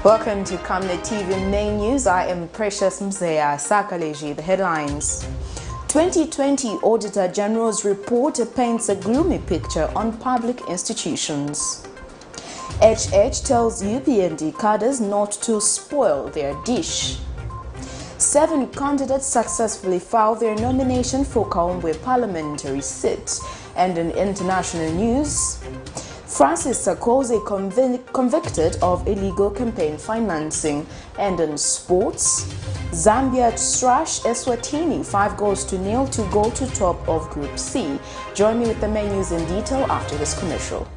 Welcome to Camnet TV Main News. I am Precious Mzeya. Sakaleji, the headlines. 2020 Auditor General's report paints a gloomy picture on public institutions. HH tells UPND cadres not to spoil their dish. 7 candidates successfully filed their nomination for KAUMBWE parliamentary seat. And in international news, SARKOZY convicted of illegal campaign financing. And in sports, Zambia THRASH ESWATINI 5-0 to go to top of Group C. Join me with the main news in detail after this commercial.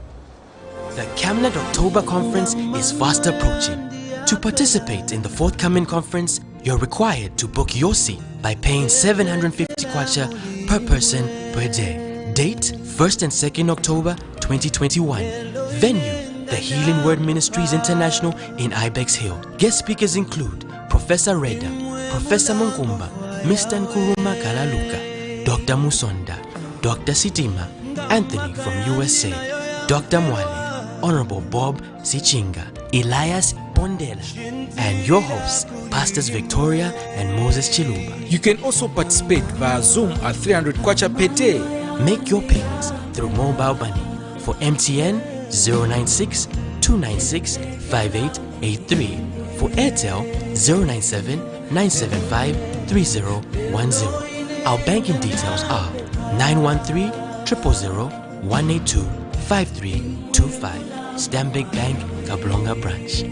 The Camnet October Conference is fast approaching. To participate in the forthcoming conference, you're required to book your seat by paying 750 kwacha per person per day. Date 1st and 2nd October 2021. Venue The Healing Word Ministries International in Ibex Hill. Guest speakers include Professor Reda, Professor Munkumba, Mr. Nkuruma Kalaluka, Dr. Musonda, Dr. Sitima, Anthony from USA, Dr. Mwale, Honorable Bob Sichinga, Elias Bondela, and your hosts, Pastors Victoria and Moses Chiluba. You can also participate via Zoom at 300 kwacha per day. Make your payments through mobile money for MTN 096 296 5883, for Airtel 097 975 3010. Our banking details are 913 000 182 5325, Stanbic Bank, Kablonga branch.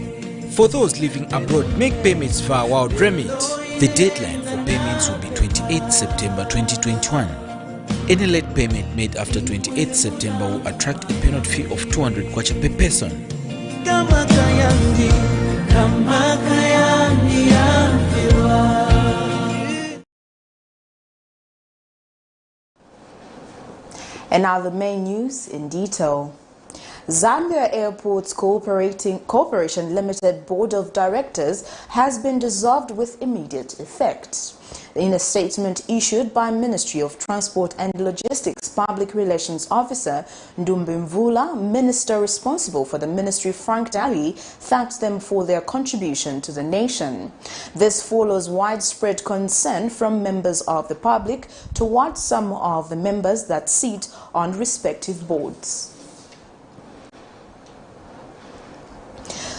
For those living abroad, make payments via Wild Remit. The deadline for payments will be 28 September 2021. Any late payment made after 28 September will attract a penalty fee of 200 kwacha per person. And now the main news in detail. Zambia Airports Corporation Limited Board of Directors has been dissolved with immediate effect. In a statement issued by Ministry of Transport and Logistics Public Relations Officer Ndumbi Mvula, Minister responsible for the ministry Frank Daly thanked them for their contribution to the nation. This follows widespread concern from members of the public towards some of the members that sit on respective boards.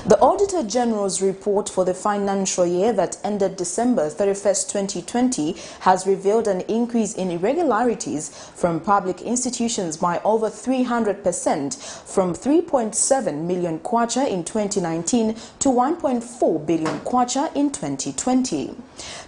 The Auditor General's report for the financial year that ended December 31st, 2020 has revealed an increase in irregularities from public institutions by over 300%, from 3.7 million kwacha in 2019 to 1.4 billion kwacha in 2020.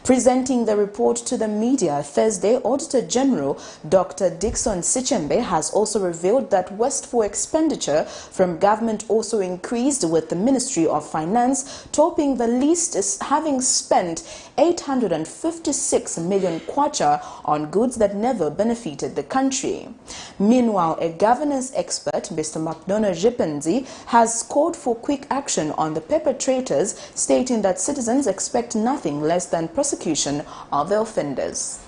Presenting the report to the media Thursday, Auditor General Dr. Dickson Sichembe has also revealed that wasteful expenditure from government also increased, with the Ministry of Finance topping the list, having spent 856 million kwacha on goods that never benefited the country. Meanwhile, a governance expert, Mr. McDonough Jipenzi, has called for quick action on the perpetrators, stating that citizens expect nothing less than prosecution of the offenders.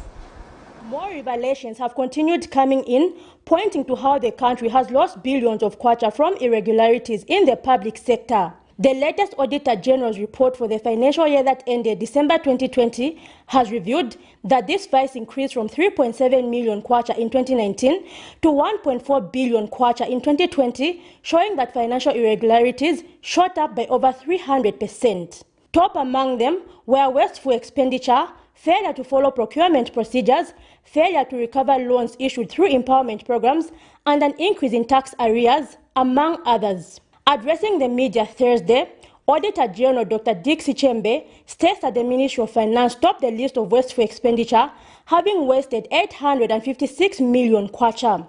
More revelations have continued coming in, pointing to how the country has lost billions of kwacha from irregularities in the public sector. The latest Auditor General's report for the financial year that ended December 2020 has revealed that this vice increased from 3.7 million kwacha in 2019 to 1.4 billion kwacha in 2020, showing that financial irregularities shot up by over 300%. Top among them were wasteful expenditure, failure to follow procurement procedures, failure to recover loans issued through empowerment programs, and an increase in tax arrears, among others. Addressing the media Thursday, Auditor General Dr. Dick Sichembe states that the Ministry of Finance topped the list of wasteful expenditure, having wasted 856 million kwacha.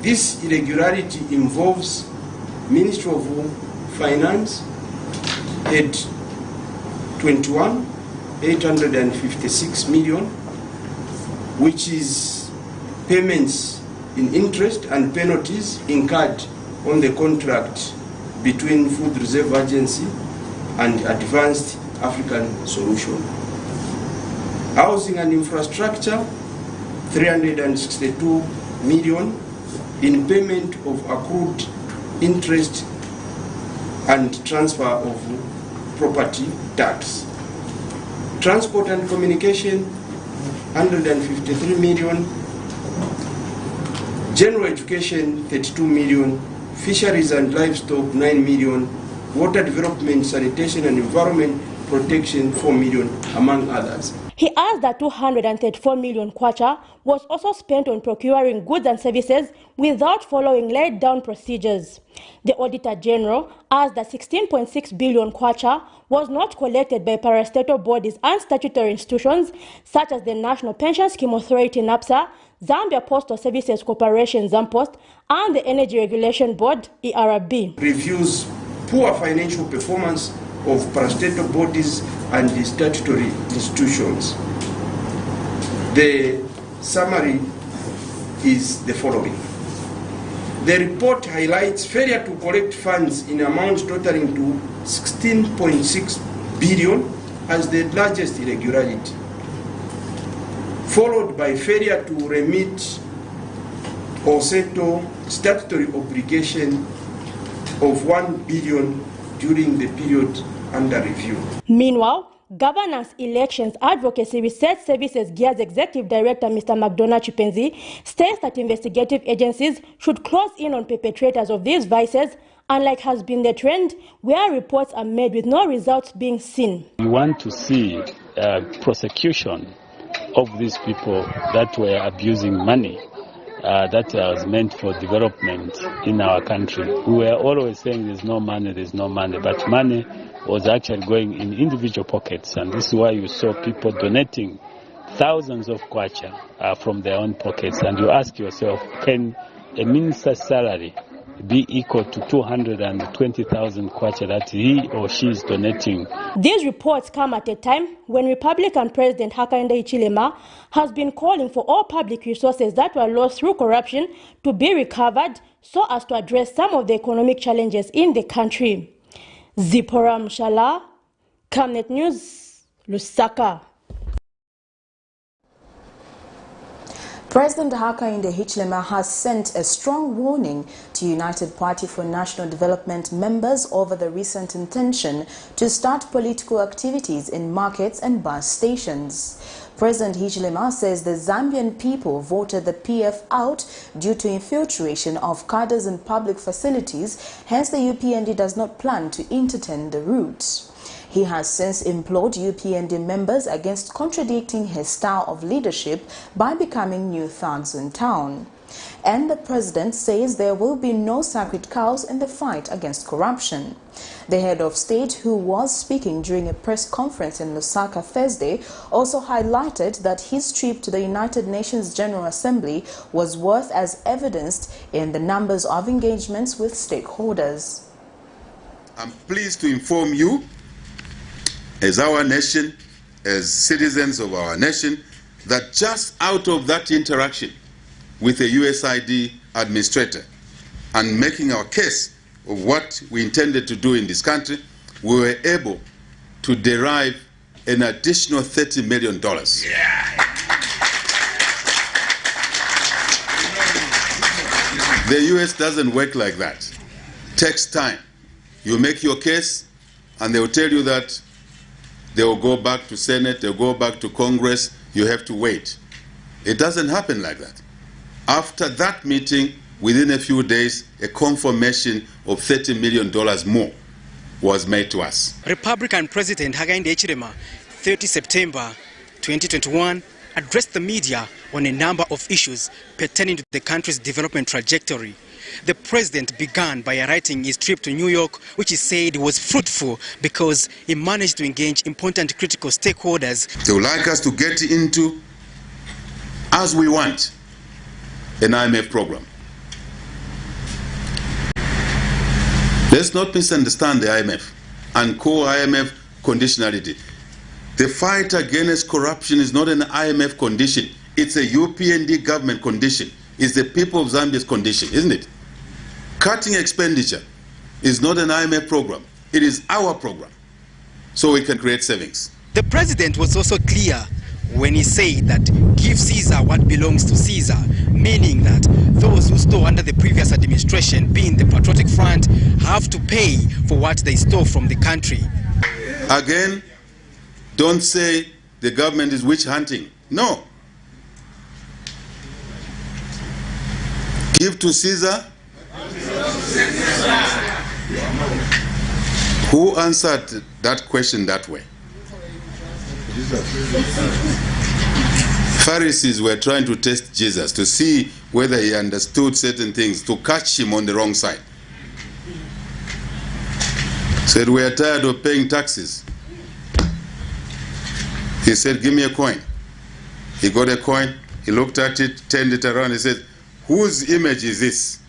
This irregularity involves Ministry of Finance at 21, 856 million, which is payments in interest and penalties incurred on the contract between Food Reserve Agency and Advanced African Solution. Housing and infrastructure, 362 million in payment of accrued interest and transfer of property tax. Transport and communication, 153 million. General education, 32 million. Fisheries and livestock, 9 million. Water development, sanitation and environment protection, 4 million, among others. He adds that 234 million kwacha was also spent on procuring goods and services without following laid-down procedures. The Auditor General adds that 16.6 billion kwacha was not collected by parastatal bodies and statutory institutions such as the National Pension Scheme Authority (NAPSA), Zambia Postal Services Corporation (ZAMPOST), and the Energy Regulation Board (ERB). Reviews poor financial performance of parastatal bodies and the statutory institutions. The summary is the following. The report highlights failure to collect funds in amounts totaling to 16.6 billion as the largest irregularity, followed by failure to remit or settle statutory obligation of 1 billion during the period under review. Meanwhile, Governance, Elections, Advocacy, Research Services GEAR's Executive Director, Mr. McDonald Chipenzi, states that investigative agencies should close in on perpetrators of these vices, unlike has been the trend where reports are made with no results being seen. We want to see prosecution of these people that were abusing money that was meant for development in our country. We were always saying there's no money, but money was actually going in individual pockets, and this is why you saw people donating thousands of kwacha from their own pockets. And you ask yourself, can a minister's salary be equal to 220,000 kwacha that he or she is donating? These reports come at a time when Republican President Hakainde Hichilema has been calling for all public resources that were lost through corruption to be recovered so as to address some of the economic challenges in the country. Zipporah Mshala, Camnet News, Lusaka. President Hakainde Hichilema has sent a strong warning to United Party for National Development members over the recent intention to start political activities in markets and bus stations. President Hichilema says the Zambian people voted the PF out due to infiltration of cadres in public facilities, hence the UPND does not plan to entertain the route. He has since implored UPND members against contradicting his style of leadership by becoming new thugs in town. And the president says there will be no sacred cows in the fight against corruption. The head of state, who was speaking during a press conference in Lusaka Thursday, also highlighted that his trip to the United Nations General Assembly was worth as evidenced in the numbers of engagements with stakeholders. I'm pleased to inform you, as our nation, as citizens of our nation, that just out of that interaction with the USAID administrator and making our case of what we intended to do in this country, we were able to derive an additional $30 million. Yeah. The US doesn't work like that. It takes time. You make your case and they will tell you that they will go back to Senate, they'll go back to Congress, you have to wait. It doesn't happen like that. After that meeting, within a few days, a confirmation of $30 million more was made to us. Republican President Hakainde Hichilema, 30 September 2021, addressed the media on a number of issues pertaining to the country's development trajectory. The president began by writing his trip to New York, which he said was fruitful because he managed to engage important critical stakeholders. They would like us to get into, as we want, an IMF program. Let's not misunderstand the IMF and call IMF conditionality. The fight against corruption is not an IMF condition. It's a UPND government condition. It's the people of Zambia's condition, isn't it? Cutting expenditure is not an IMF program. It is our program, so we can create savings. The president was also clear when he said that give Caesar what belongs to Caesar, meaning that those who stole under the previous administration, being the Patriotic Front, have to pay for what they stole from the country. Again, don't say the government is witch hunting. No. Give to Caesar. Who answered that question that way? Pharisees were trying to test Jesus to see whether he understood certain things, to catch him on the wrong side. Said, we are tired of paying taxes. He said, give me a coin. He got a coin, he looked at it, turned it around, he said, whose image is this?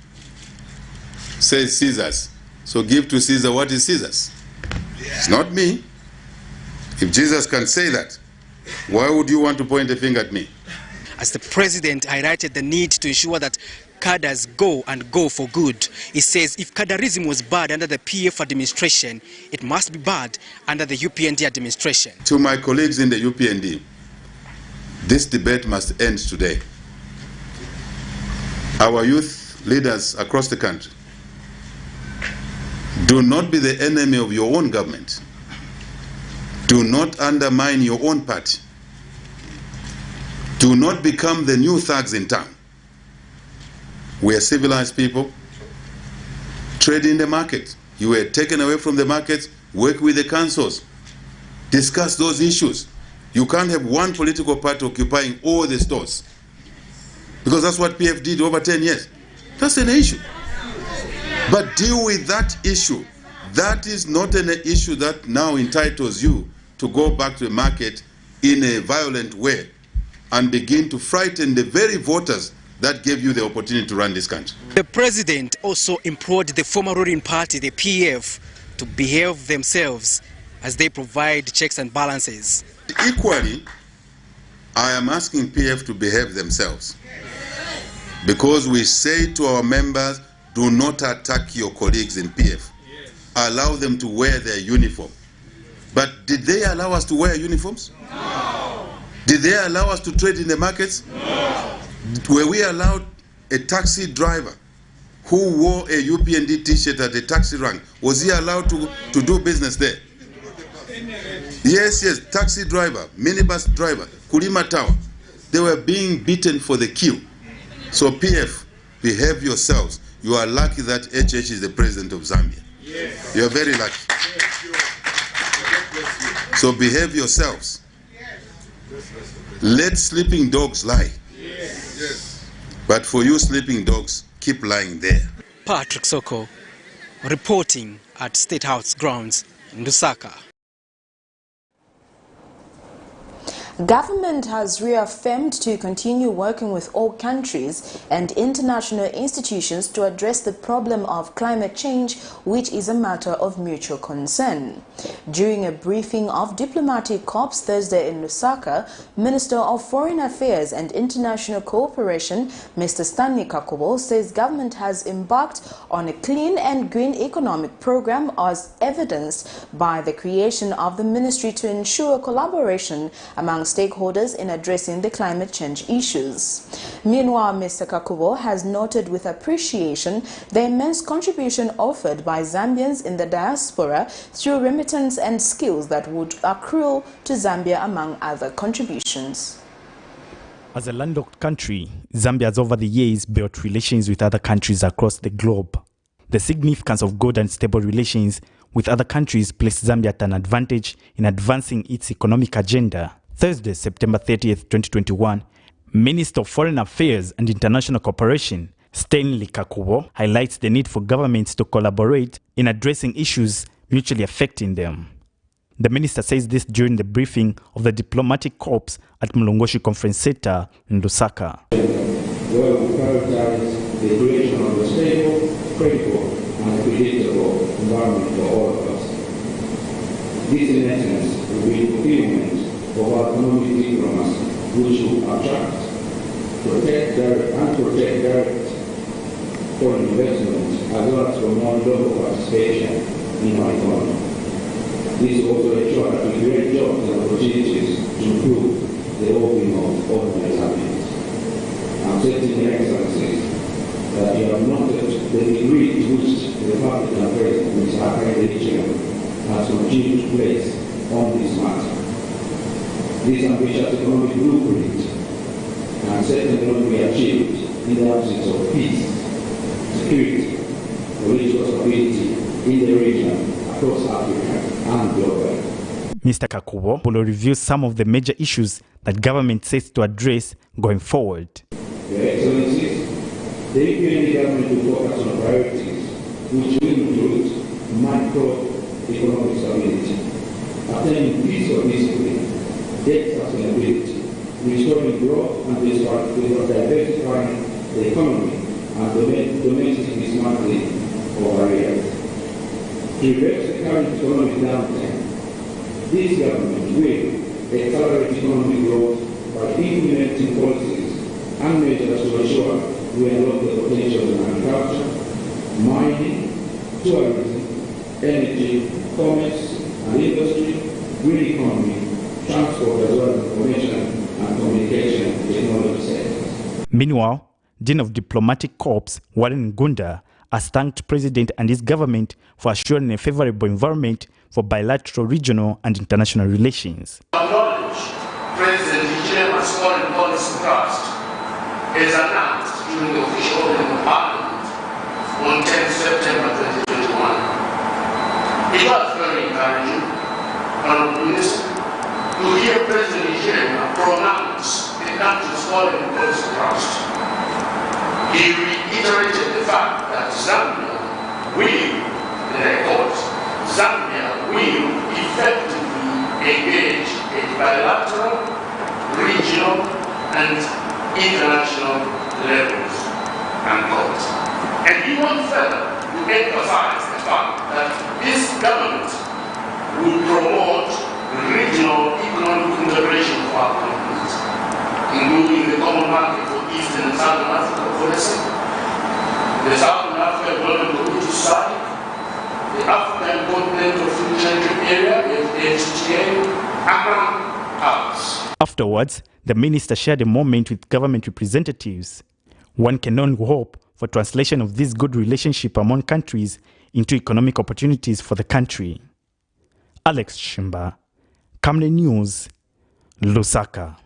Says Caesar's. So give to Caesar what is Caesar's. It's not me. If Jesus can say that, why would you want to point a finger at me? As the president highlighted the need to ensure that cadres go and go for good, he says if cadreism was bad under the PF administration, it must be bad under the UPND administration. To my colleagues in the UPND, this debate must end today. Our youth leaders across the country, do not be the enemy of your own government. Do not undermine your own party. Do not become the new thugs in town. We are civilized people. Trade in the market. You were taken away from the market. Work with the councils. Discuss those issues. You can't have one political party occupying all the stores. Because that's what PF did over 10 years. That's an issue. But deal with that issue. That is not an issue that now entitles you to go back to the market in a violent way and begin to frighten the very voters that gave you the opportunity to run this country. The president also implored the former ruling party, the PF, to behave themselves as they provide checks and balances. Equally, I am asking PF to behave themselves, because we say to our members, do not attack your colleagues in PF. Allow them to wear their uniform. But did they allow us to wear uniforms? No. Did they allow us to trade in the markets? No. Were we allowed a taxi driver who wore a UPND t-shirt at the taxi rank? Was he allowed to do business there? Yes, taxi driver, minibus driver, Kulima Tower. They were being beaten for the queue. So PF, behave yourselves. You are lucky that HH is the president of Zambia. Yes. You are very lucky. Yes. So behave yourselves. Let sleeping dogs lie. Yes. But for you sleeping dogs, keep lying there. Patrick Soko, reporting at State House grounds in Lusaka. Government has reaffirmed to continue working with all countries and international institutions to address the problem of climate change, which is a matter of mutual concern. During a briefing of diplomatic corps Thursday in Lusaka, Minister of Foreign Affairs and International Cooperation, Mr. Stanley Kakubo, says government has embarked on a clean and green economic program as evidenced by the creation of the ministry to ensure collaboration among stakeholders in addressing the climate change issues. Meanwhile, Mr. Kakubo has noted with appreciation the immense contribution offered by Zambians in the diaspora through remittance and skills that would accrue to Zambia, among other contributions. As a landlocked country, Zambia has over the years built relations with other countries across the globe. The significance of good and stable relations with other countries placed Zambia at an advantage in advancing its economic agenda. Thursday, September 30th, 2021, Minister of Foreign Affairs and International Cooperation, Stanley Kakubo, highlights the need for governments to collaborate in addressing issues mutually affecting them. The minister says this during the briefing of the diplomatic corps at Mulongoshi Conference Center in Lusaka. Where we prioritize the creation of a stable, critical, and predictable environment for all of us. This, in essence, will be fulfillment of our economic diplomacy, which will attract, protect direct foreign investment, as well as promote local participation in our economy. This will also ensure that we create jobs and opportunities to improve the well-being of ordinary Zambians. I'm certain, Your Excellencies, that you have noted the degree to which the Republican President, Mr. Hakainde Hichilema, has continued to place on this matter. This ambitious economic blueprint can certainly not be achieved in the absence of peace, security, political stability in the region, across Africa and globally. Mr. Kakubo will review some of the major issues that government sets to address going forward. Your Excellencies, the UPND government will focus on priorities which will include macroeconomic stability, attaining fiscal discipline, debt sustainability, restoring growth and diversifying the economy and domestic dismantling of barriers. To reverse the current economic downturn, this government will accelerate economic growth by implementing policies and measures to ensure we unlock the potential in agriculture, mining, tourism, energy, commerce and industry, green economy, transport as well as information and communication technology sectors. Meanwhile, Dean of Diplomatic Corps Warren Gunda has thanked President and his government for assuring a favorable environment for bilateral, regional and international relations. Acknowledge President Hichilema's foreign policy thrust as announced during the official opening of Parliament on 10 September 2021. It was very encouraging, Honorable Minister, to hear President Hichilema pronounce the country's foreign policy thrust. He reiterated the fact that Zambia will, and I quote, Zambia will effectively engage at bilateral, regional, and international levels, unquote. And he went further to emphasize the fact that this government will promote regional economic integration of our countries, including the common market for Eastern and Southern Africa policy, the Southern Africa Development Community Society, the African Continental Free Trade Area, FTA, among others. Afterwards, the minister shared a moment with government representatives. One can only hope for translation of this good relationship among countries into economic opportunities for the country. Alex Shimba, Camnet News, Lusaka.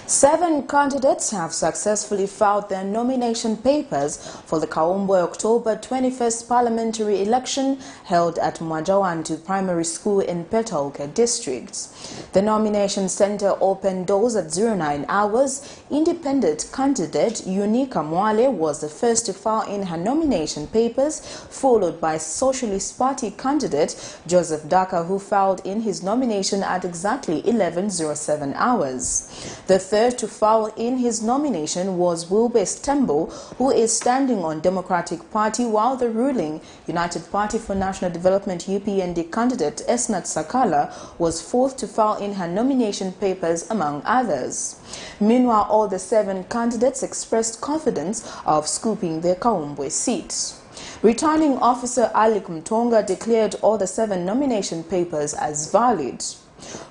7 candidates have successfully filed their nomination papers for the KAUMBWE October 21st parliamentary election held at Mwajawantu Primary School in Petauke District. The nomination center opened doors at 09 hours. Independent candidate Unika Mwale was the first to file in her nomination papers, followed by Socialist Party candidate Joseph Daka, who filed in his nomination at exactly 11:07 hours. The third to file in his nomination was Wilbur Stembo, who is standing on Democratic Party, while the ruling United Party for National Development UPND candidate Esnat Sakala was fourth to file in her nomination papers, among others. Meanwhile, all the 7 candidates expressed confidence of scooping their KAUMBWE seats. Returning Officer Ali Kumtonga declared all the 7 nomination papers as valid.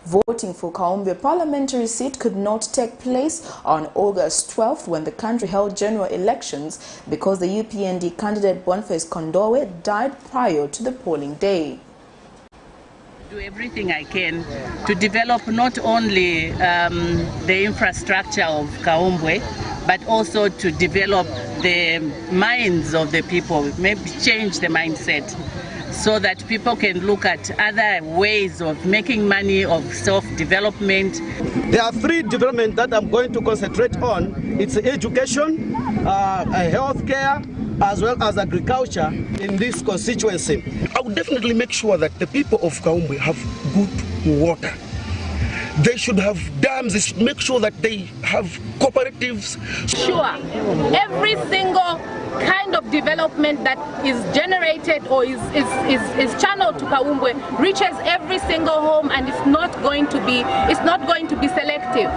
Voting for KAUMBWE parliamentary seat could not take place on August 12th when the country held general elections because the UPND candidate Boniface Kondowe died prior to the polling day. Do everything I can to develop not only the infrastructure of KAUMBWE, but also to develop the minds of the people, maybe change the mindset, so that people can look at other ways of making money, of self-development. There are 3 developments that I'm going to concentrate on. It's education, healthcare, as well as agriculture in this constituency. I will definitely make sure that the people of KAUMBWE have good water. They should have dams, they should make sure that they have cooperatives. Sure, every single kind of development that is generated or is channeled to KAUMBWE reaches every single home, and it's not going to be selective,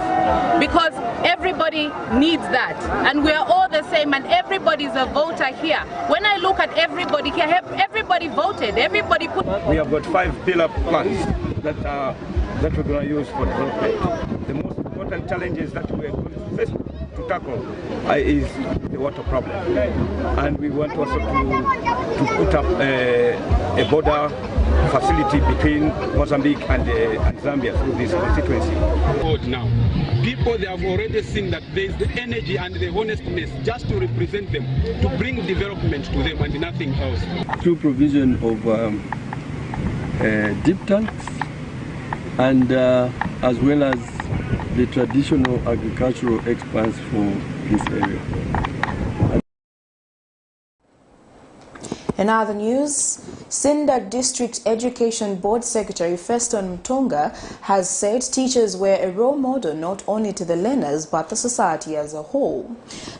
because everybody needs that, and we are all the same, and everybody's a voter here. When I look at everybody here, everybody voted, everybody put. We have got 5 pillar plans that we're going to use for development. The most important challenges that we are going to face to to tackle is the water problem. And we want also to put up a border facility between Mozambique and Zambia through this constituency. Now, people, they have already seen that there is the energy and the honestness just to represent them, to bring development to them and nothing else. Through provision of deep tanks and as well as the traditional agricultural experts for this area. In other news, Sinda District Education Board Secretary Feston Mtonga has said teachers were a role model not only to the learners but the society as a whole.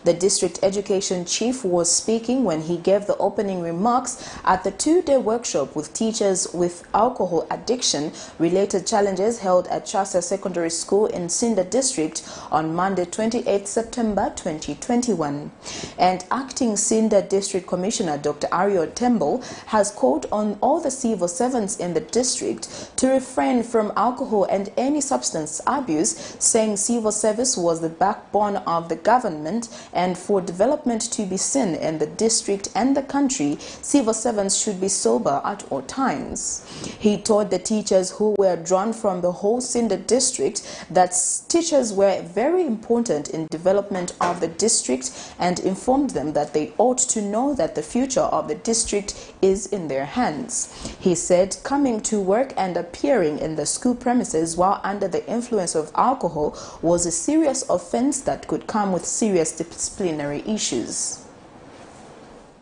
The district education chief was speaking when he gave the opening remarks at the two-day workshop with teachers with alcohol addiction related challenges held at Chasa Secondary School in Sinda District on Monday 28 September 2021. And acting Sinda District Commissioner Dr. Ario Tembo has called on all the civil servants in the district to refrain from alcohol and any substance abuse, saying civil service was the backbone of the government, and for development to be seen in the district and the country, civil servants should be sober at all times. He told the teachers who were drawn from the whole Sinda district that teachers were very important in development of the district and informed them that they ought to know that the future of the district is in their hands. He said coming to work and appearing in the school premises while under the influence of alcohol was a serious offense that could come with serious disciplinary issues.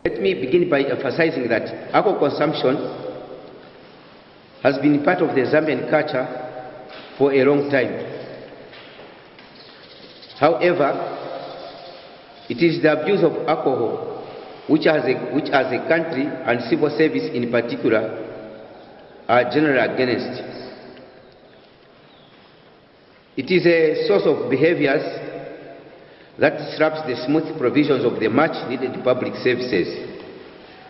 Let me begin by emphasizing that alcohol consumption has been part of the Zambian culture for a long time. However, it is the abuse of alcohol which as a country and civil service in particular are generally against. It is a source of behaviors that disrupts the smooth provisions of the much needed public services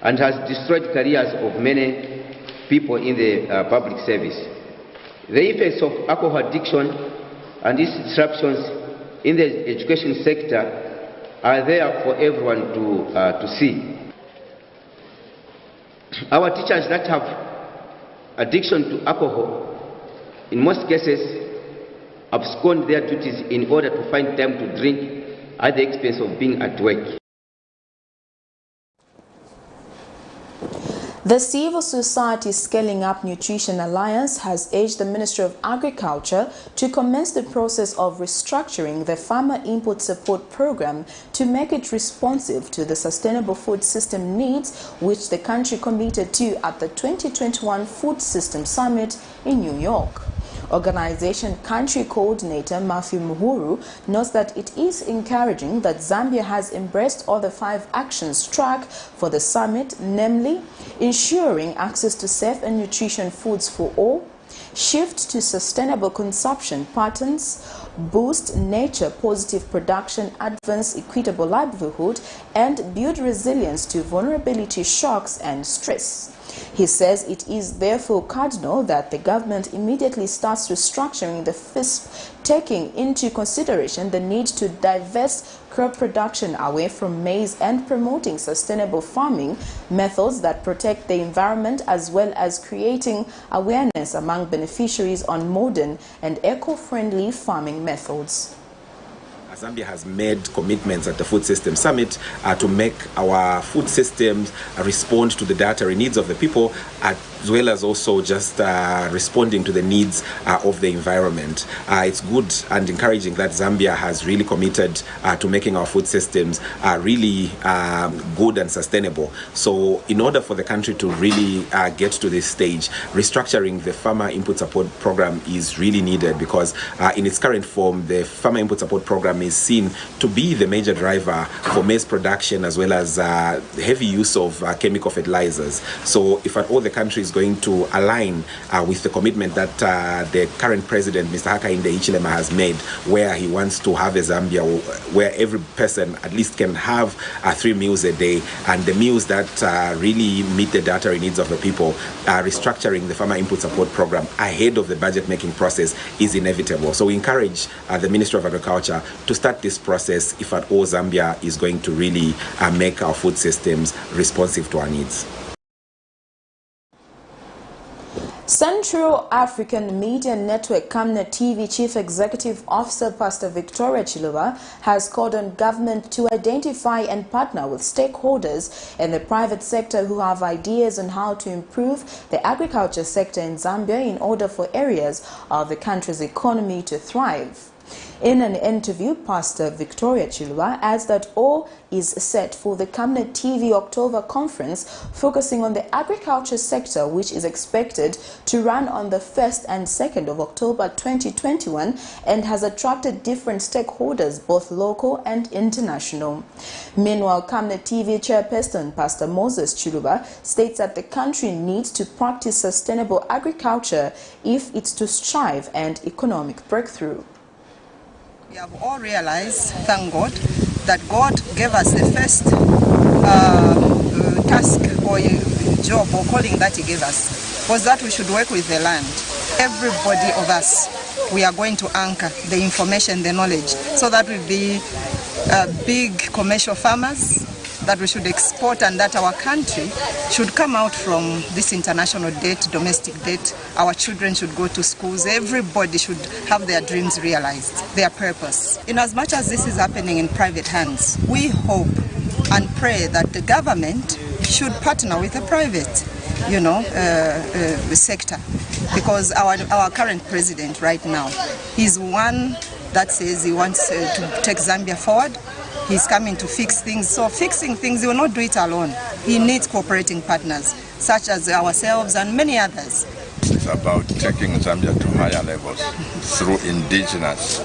and has destroyed careers of many people in the public service. The effects of alcohol addiction and its disruptions in the education sector are there for everyone to see. Our teachers that have addiction to alcohol, in most cases, abscond their duties in order to find time to drink at the expense of being at work. The Civil Society Scaling Up Nutrition Alliance has urged the Ministry of Agriculture to commence the process of restructuring the Farmer Input Support Program to make it responsive to the sustainable food system needs which the country committed to at the 2021 Food System Summit in New York. Organization Country Coordinator Matthew Muhuru notes that it is encouraging that Zambia has embraced all the 5 actions track for the summit, namely ensuring access to safe and nutritious foods for all, shift to sustainable consumption patterns, boost nature positive production, advance equitable livelihood, and build resilience to vulnerability shocks and stress. He says it is therefore cardinal that the government immediately starts restructuring the FISP, taking into consideration the need to divest crop production away from maize and promoting sustainable farming methods that protect the environment, as well as creating awareness among beneficiaries on modern and eco-friendly farming methods. Zambia has made commitments at the Food System Summit to make our food systems respond to the dietary needs of the people, as well as also just responding to the needs of the environment. It's good and encouraging that Zambia has really committed to making our food systems really good and sustainable. So in order for the country to really get to this stage, restructuring the Farmer Input Support Program is really needed, because in its current form, the Farmer Input Support Program is seen to be the major driver for maize production, as well as heavy use of chemical fertilizers. So if at all the country is going to align with the commitment that the current president, Mr. Hakainde Hichilema, has made, where he wants to have a Zambia where every person at least can have 3 meals a day, and the meals that really meet the dietary needs of the people. Restructuring the farmer input support program ahead of the budget making process is inevitable. So we encourage the Ministry of Agriculture to start this process if at all Zambia is going to really make our food systems responsive to our needs. Central African Media Network Camnet TV Chief Executive Officer Pastor Victoria Chiluba has called on government to identify and partner with stakeholders in the private sector who have ideas on how to improve the agriculture sector in Zambia in order for areas of the country's economy to thrive. In an interview, Pastor Victoria Chiluba adds that all is set for the Camnet TV October conference focusing on the agriculture sector, which is expected to run on the 1st and 2nd of October 2021 and has attracted different stakeholders, both local and international. Meanwhile, Camnet TV chairperson Pastor Moses Chiluba states that the country needs to practice sustainable agriculture if it's to strive and economic breakthrough. We have all realized, thank God, that God gave us the first task or job or calling that He gave us, was that we should work with the land. Everybody of us, we are going to anchor the information, the knowledge, so that we'll be big commercial farmers, that we should export, and that our country should come out from this international debt, domestic debt. Our children should go to schools. Everybody should have their dreams realized, their purpose. In as much as this is happening in private hands, we hope and pray that the government should partner with the private, sector, because our current president right now, he's one that says he wants to take Zambia forward. He's coming to fix things. So fixing things, he will not do it alone. He needs cooperating partners, such as ourselves and many others. It's about taking Zambia to higher levels through indigenous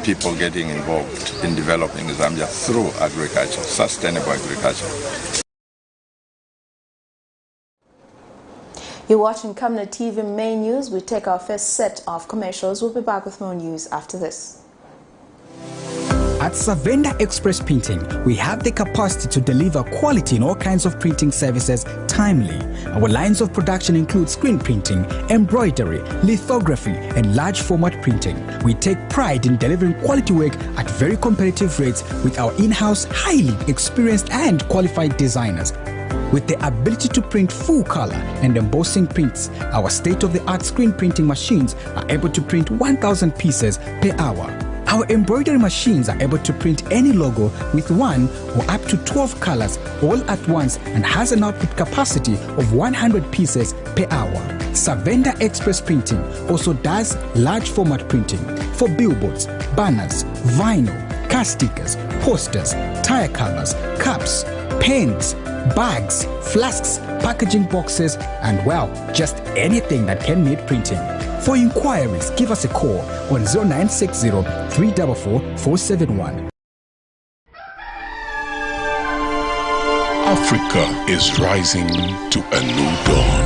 people getting involved in developing Zambia through agriculture, sustainable agriculture. You're watching Camnet TV Main News. We take our first set of commercials. We'll be back with more news after this. At Savenda Express Printing, we have the capacity to deliver quality in all kinds of printing services timely. Our lines of production include screen printing, embroidery, lithography, and large format printing. We take pride in delivering quality work at very competitive rates with our in-house, highly experienced and qualified designers. With the ability to print full color and embossing prints, our state-of-the-art screen printing machines are able to print 1,000 pieces per hour. Our embroidery machines are able to print any logo with 1 or up to 12 colors all at once and has an output capacity of 100 pieces per hour. Savenda Express Printing also does large format printing for billboards, banners, vinyl, car stickers, posters, tire covers, cups, pens, bags, flasks, packaging boxes, and well, just anything that can need printing. For inquiries, give us a call on 0960 344 471. Africa is rising to a new dawn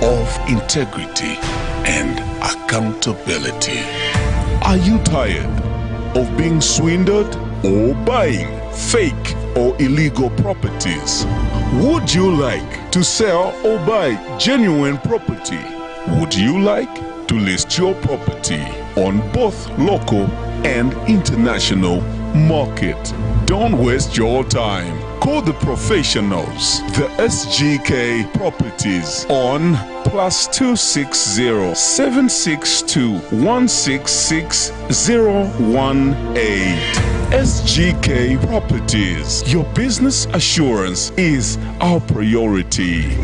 of integrity and accountability. Are you tired of being swindled or buying fake or illegal properties? Would you like to sell or buy genuine property? Would you like to list your property on both local and international market? Don't waste your time. Call the professionals, the SGK Properties on +260 762 166 018. SGK Properties. Your business assurance is our priority.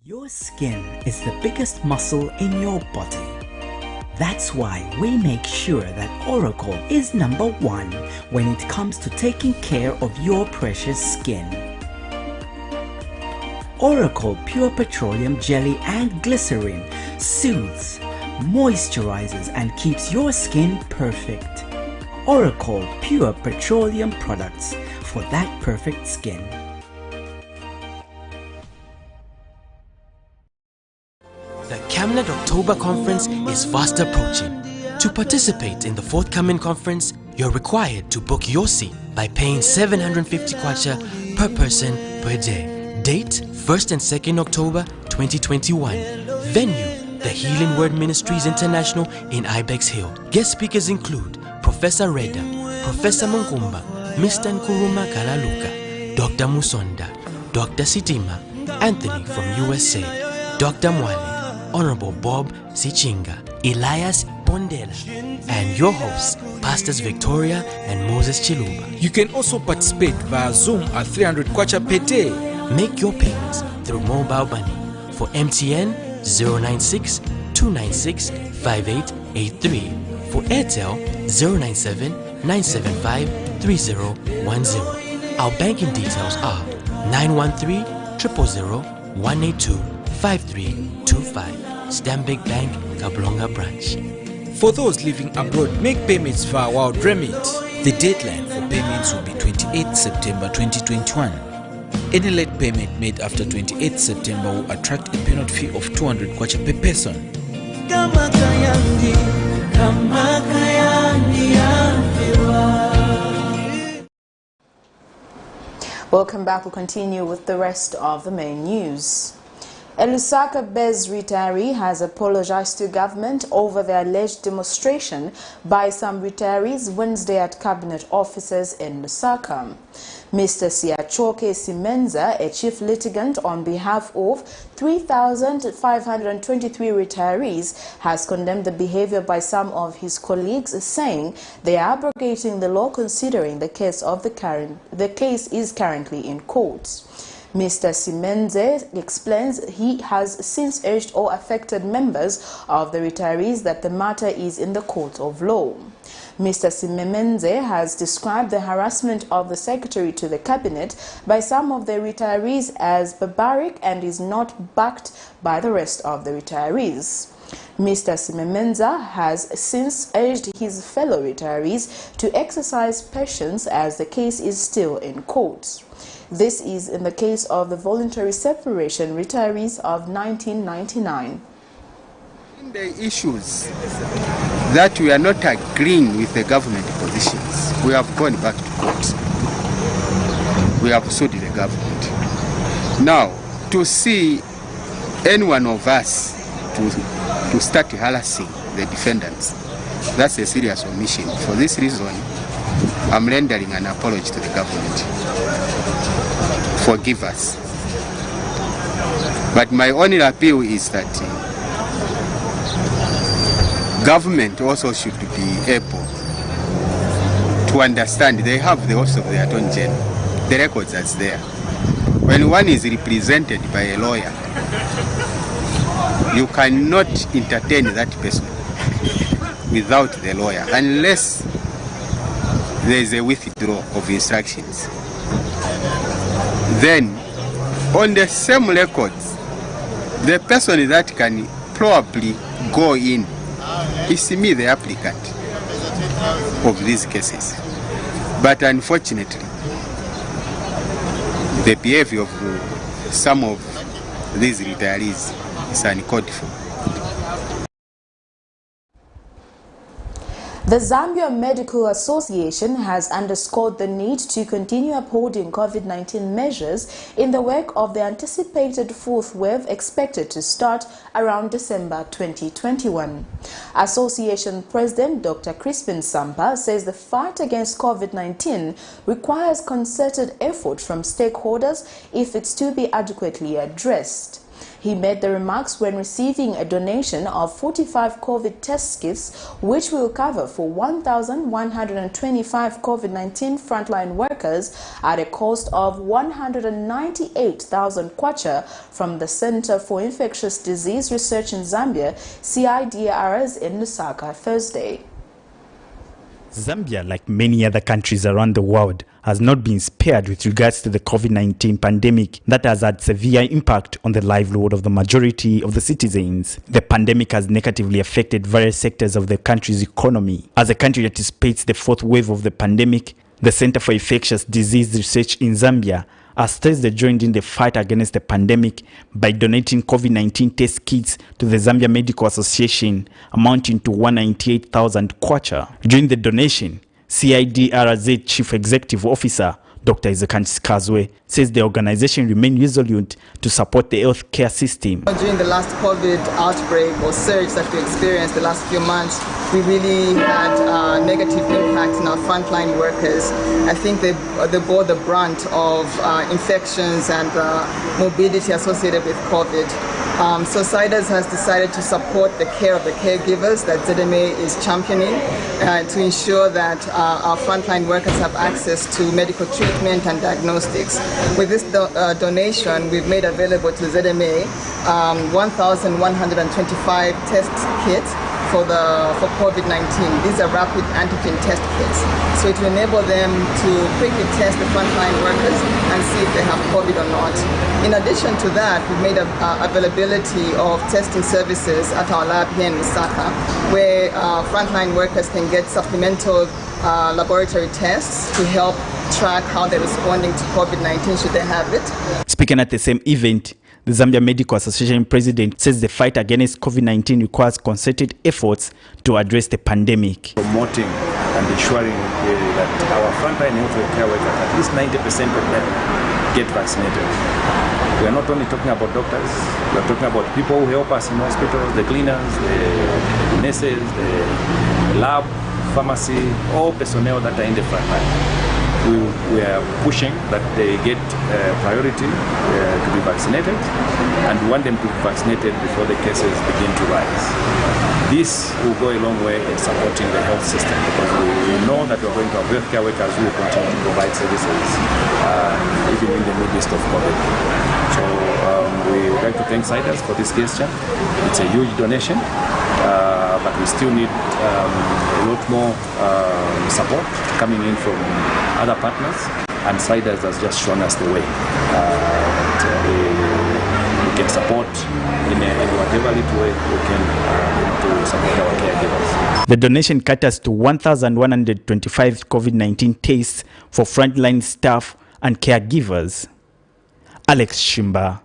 Your skin is the biggest muscle in your body. That's why we make sure that Oracle is #1 when it comes to taking care of your precious skin. Oracle Pure Petroleum Jelly and Glycerin soothes, moisturizes, and keeps your skin perfect. Oracle Pure Petroleum products for that perfect skin. The Camnet October Conference is fast approaching. To participate in the forthcoming conference, you're required to book your seat by paying 750 kwacha per person per day. Date 1st and 2nd October 2021. Venue, the Healing Word Ministries International in Ibex Hill. Guest speakers include Professor Reda, Professor Munkumba, Mr. Nkuruma Kalaluka, Dr. Musonda, Dr. Sitima, Anthony from USA, Dr. Mwale, Honorable Bob Sichinga, Elias Bondela, and your hosts, Pastors Victoria and Moses Chiluba. You can also participate via Zoom at 300 kwacha per day. Make your payments through mobile money for MTN 096 296 5883, for Airtel 097 975 3010. Our banking details are 913 000 182 5325, Stanbic Bank, Kablonga branch. For those living abroad, make payments via World Remit. The deadline for payments will be 28 September 2021. Any late payment made after 28 September will attract a penalty fee of 200 kwacha per person. Welcome back. We'll continue with the rest of the main news. A Lusaka-based retiree has apologized to government over the alleged demonstration by some retirees Wednesday at cabinet offices in Lusaka. Mr. Siachoke Simenza, a chief litigant on behalf of 3,523 retirees, has condemned the behavior by some of his colleagues, saying they are abrogating the law considering the case is currently in court. Mr. Simenze explains he has since urged all affected members of the retirees that the matter is in the court of law. Mr. Simenze has described the harassment of the secretary to the cabinet by some of the retirees as barbaric and is not backed by the rest of the retirees. Mr. Simenza has since urged his fellow retirees to exercise patience as the case is still in court. This is in the case of the voluntary separation retirees of 1999. The issues that we are not agreeing with the government positions, we have gone back to court. We have sued the government. Now, to see any one of us to start harassing the defendants, that's a serious omission. For this reason, I'm rendering an apology to the government. Forgive us. But my only appeal is that government also should be able to understand. They have the office of the Attorney General. The records are there. When one is represented by a lawyer, you cannot entertain that person without the lawyer unless there is a withdrawal of instructions. Then, on the same records, the person that can probably go in is me, the applicant of these cases. But unfortunately, the behavior of some of these retirees is uncalled for. The Zambia Medical Association has underscored the need to continue upholding COVID-19 measures in the wake of the anticipated fourth wave expected to start around December 2021. Association President Dr. Crispin Sampa says the fight against COVID-19 requires concerted effort from stakeholders if it's to be adequately addressed. He made the remarks when receiving a donation of 45 COVID test kits, which will cover for 1,125 COVID-19 frontline workers at a cost of 198,000 kwacha from the Center for Infectious Disease Research in Zambia, CADRES, in Lusaka Thursday. Zambia, like many other countries around the world, has not been spared with regards to the COVID-19 pandemic that has had severe impact on the livelihood of the majority of the citizens. The pandemic has negatively affected various sectors of the country's economy. As a country that anticipates the fourth wave of the pandemic, The Center for Infectious Disease Research in Zambia has Thursday joined in the fight against the pandemic by donating COVID-19 test kits to the Zambia Medical Association, amounting to 198,000 kwacha. During the donation, CADRES Chief Executive Officer Dr. SARKOZY says the organization remains resolute to support the healthcare system. During the last COVID outbreak or surge that we experienced the last few months, we really had a negative impact on our frontline workers. I think they bore the brunt of infections and morbidity associated with COVID. So CIDES has decided to support the care of the caregivers that ZMA is championing to ensure that our frontline workers have access to medical treatment and diagnostics. With this donation, we've made available to ZMA 1,125 test kits for COVID-19. These are rapid antigen test kits. So it will enable them to quickly test the frontline workers and see if they have COVID or not. In addition to that, we've made availability of testing services at our lab here in Lusaka, where frontline workers can get supplemental laboratory tests to help track how they're responding to COVID-19 should they have it. Speaking at the same event, the Zambia Medical Association president says the fight against COVID-19 requires concerted efforts to address the pandemic. Promoting and ensuring that our frontline health care workers, at least 90% of them, get vaccinated. We are not only talking about doctors, we are talking about people who help us in hospitals, the cleaners, the nurses, the lab, pharmacy, all personnel that are in the front line. We are pushing that they get priority to be vaccinated, and we want them to be vaccinated before the cases begin to rise. This will go a long way in supporting the health system, because we know that we are going to have healthcare workers who will continue to provide services even in the midst of COVID. So we would like to thank CIDES for this gesture. It's a huge donation, but we still need a lot more support coming in from other partners, and CIDES has just shown us the way. We can support in whatever little way we can to support our caregivers. The donation caters to 1,125 COVID-19 tests for frontline staff and caregivers. Alex Shimba,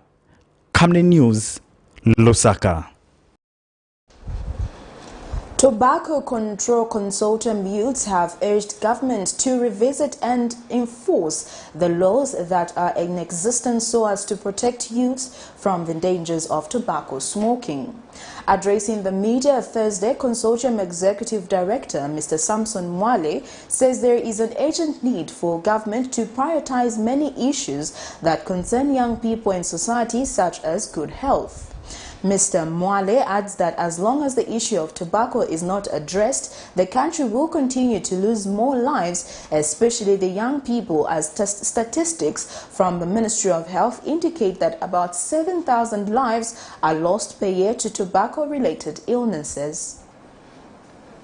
Camnet News, Lusaka. Tobacco Control Consortium youths have urged government to revisit and enforce the laws that are in existence so as to protect youths from the dangers of tobacco smoking. Addressing the media Thursday, Consortium Executive Director Mr. Samson Mwale says there is an urgent need for government to prioritize many issues that concern young people in society, such as good health. Mr. Mwale adds that as long as the issue of tobacco is not addressed, the country will continue to lose more lives, especially the young people, as statistics from the Ministry of Health indicate that about 7,000 lives are lost per year to tobacco-related illnesses.